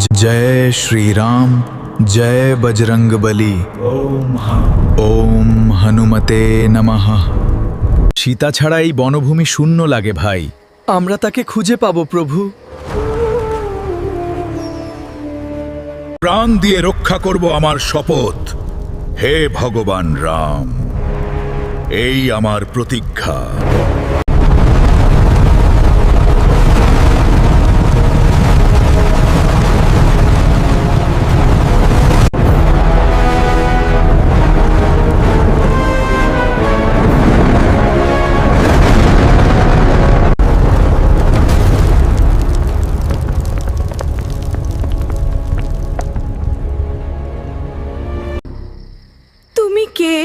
जय श्री राम जय बजरंगबली। ওম হনুমতে নমঃ। সীতা ছাড়া এই বনভূমি শূন্য লাগে ভাই। আমরা তাকে খুঁজে পাবো প্রভু। প্রাণ দিয়ে রক্ষা করব আমার শপথ। হে ভগবান রাম, এই আমার প্রতিজ্ঞা। তুমি কে?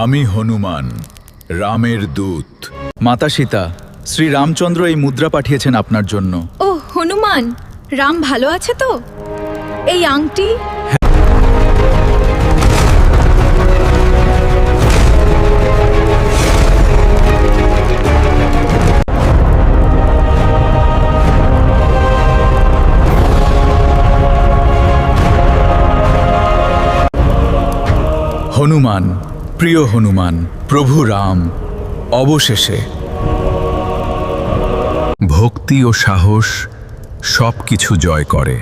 আমি হনুমান, রামের দূত। মাতা সীতা, শ্রী রামচন্দ্র এই মুদ্রা পাঠিয়েছেন আপনার জন্য। ও হনুমান, রাম ভালো আছে তো? এই আংটি? হনুমান, প্রিয় হনুমান, প্রভু রাম অবশেষে। ভক্তি ও সাহস সবকিছু জয় করে।